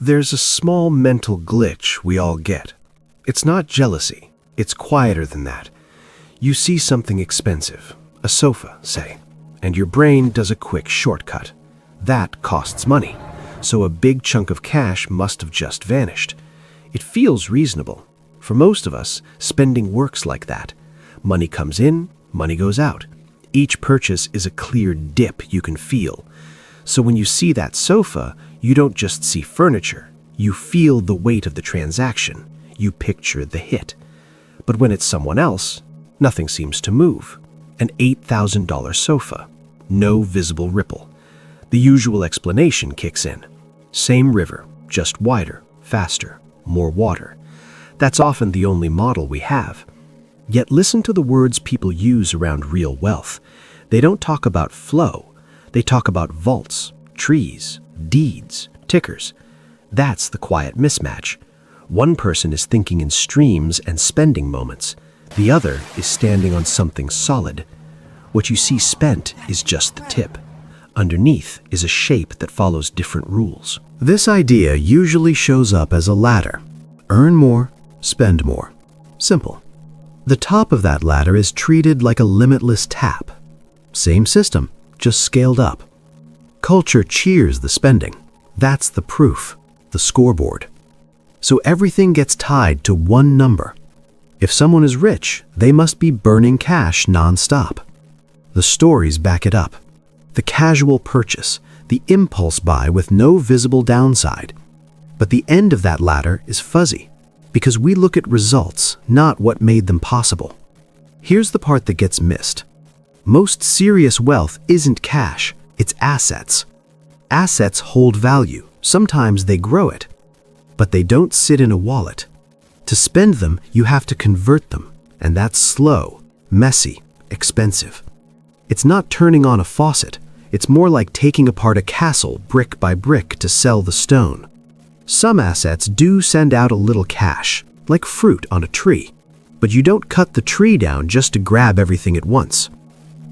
There's a small mental glitch we all get. It's not jealousy, it's quieter than that. You see something expensive, a sofa, say, and your brain does a quick shortcut. That costs money, so a big chunk of cash must have just vanished. It feels reasonable. For most of us, spending works like that. Money comes in, money goes out. Each purchase is a clear dip you can feel. So when you see that sofa, you don't just see furniture. You feel the weight of the transaction. You picture the hit. But when it's someone else, nothing seems to move. An $8,000 sofa. No visible ripple. The usual explanation kicks in. Same river, just wider, faster, more water. That's often the only model we have. Yet listen to the words people use around real wealth. They don't talk about flow. They talk about vaults, trees, deeds, tickers. That's the quiet mismatch. One person is thinking in streams and spending moments. The other is standing on something solid. What you see spent is just the tip. Underneath is a shape that follows different rules. This idea usually shows up as a ladder. Earn more, spend more. Simple. The top of that ladder is treated like a limitless tap. Same system, just scaled up. Culture cheers the spending. That's the proof, the scoreboard. So everything gets tied to one number. If someone is rich, they must be burning cash nonstop. The stories back it up. The casual purchase, the impulse buy with no visible downside. But the end of that ladder is fuzzy, because we look at results, not what made them possible. Here's the part that gets missed. Most serious wealth isn't cash, it's assets. Assets hold value. Sometimes they grow it, but they don't sit in a wallet. To spend them, you have to convert them, and that's slow, messy, expensive. It's not turning on a faucet. It's more like taking apart a castle brick by brick to sell the stone. Some assets do send out a little cash, like fruit on a tree, but you don't cut the tree down just to grab everything at once.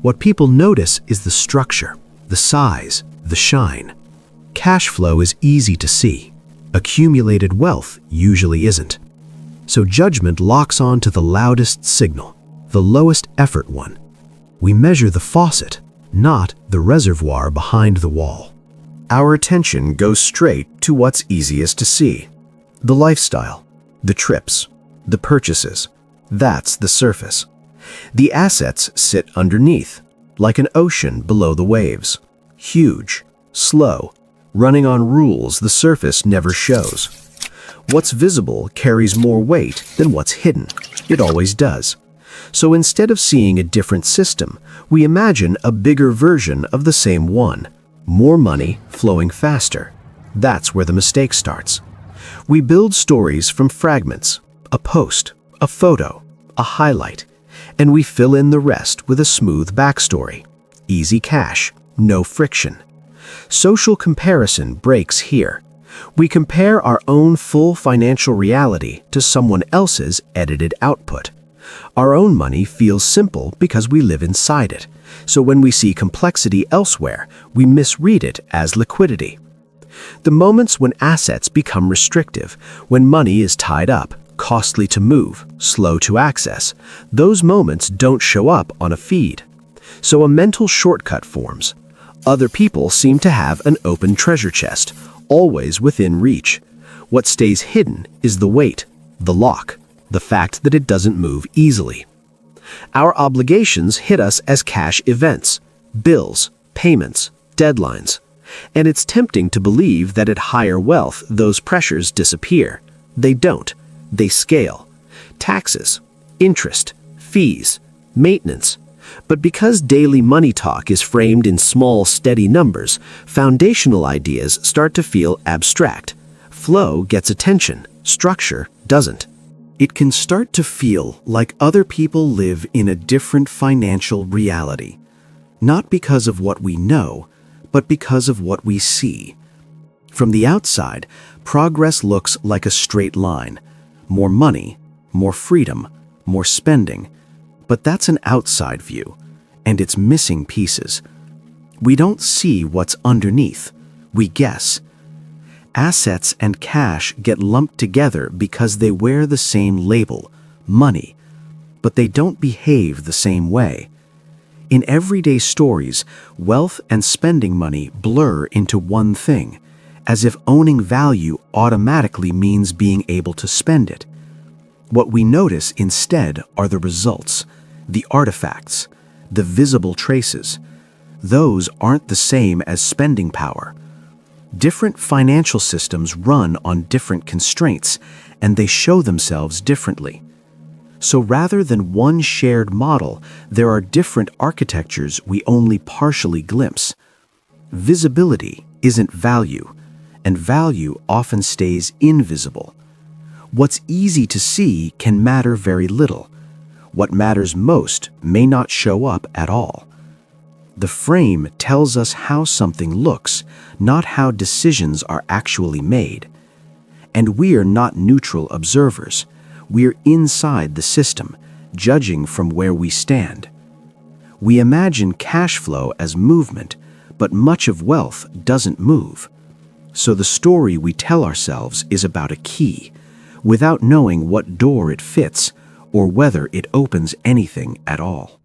What people notice is the structure, the size, the shine. Cash flow is easy to see. Accumulated wealth usually isn't. So judgment locks on to the loudest signal, the lowest effort one. We measure the faucet, not the reservoir behind the wall. Our attention goes straight to what's easiest to see. The lifestyle, the trips, the purchases. That's the surface. The assets sit underneath, like an ocean below the waves. Huge, slow, running on rules the surface never shows. What's visible carries more weight than what's hidden. It always does. So instead of seeing a different system, we imagine a bigger version of the same one. More money flowing faster. That's where the mistake starts. We build stories from fragments, a post, a photo, a highlight, and we fill in the rest with a smooth backstory. Easy cash, no friction. Social comparison breaks here. We compare our own full financial reality to someone else's edited output. Our own money feels simple because we live inside it. So when we see complexity elsewhere, we misread it as liquidity. The moments when assets become restrictive, when money is tied up, costly to move, slow to access, those moments don't show up on a feed. So a mental shortcut forms. Other people seem to have an open treasure chest, always within reach. What stays hidden is the weight, the lock, the fact that it doesn't move easily. Our obligations hit us as cash events, bills, payments, deadlines. And it's tempting to believe that at higher wealth, those pressures disappear. They don't. They scale. Taxes, interest, fees, maintenance. But because daily money talk is framed in small, steady numbers, foundational ideas start to feel abstract. Flow gets attention, structure doesn't. It can start to feel like other people live in a different financial reality, not because of what we know, but because of what we see. From the outside, progress looks like a straight line. More money, more freedom, more spending. But that's an outside view, and it's missing pieces. We don't see what's underneath. We guess. Assets and cash get lumped together because they wear the same label, money, but they don't behave the same way. In everyday stories, wealth and spending money blur into one thing, as if owning value automatically means being able to spend it. What we notice instead are the results, the artifacts, the visible traces. Those aren't the same as spending power. Different financial systems run on different constraints, and they show themselves differently. So rather than one shared model, there are different architectures we only partially glimpse. Visibility isn't value, and value often stays invisible. What's easy to see can matter very little. What matters most may not show up at all. The frame tells us how something looks, not how decisions are actually made. And we're not neutral observers. We're inside the system, judging from where we stand. We imagine cash flow as movement, but much of wealth doesn't move. So the story we tell ourselves is about a key, without knowing what door it fits or whether it opens anything at all.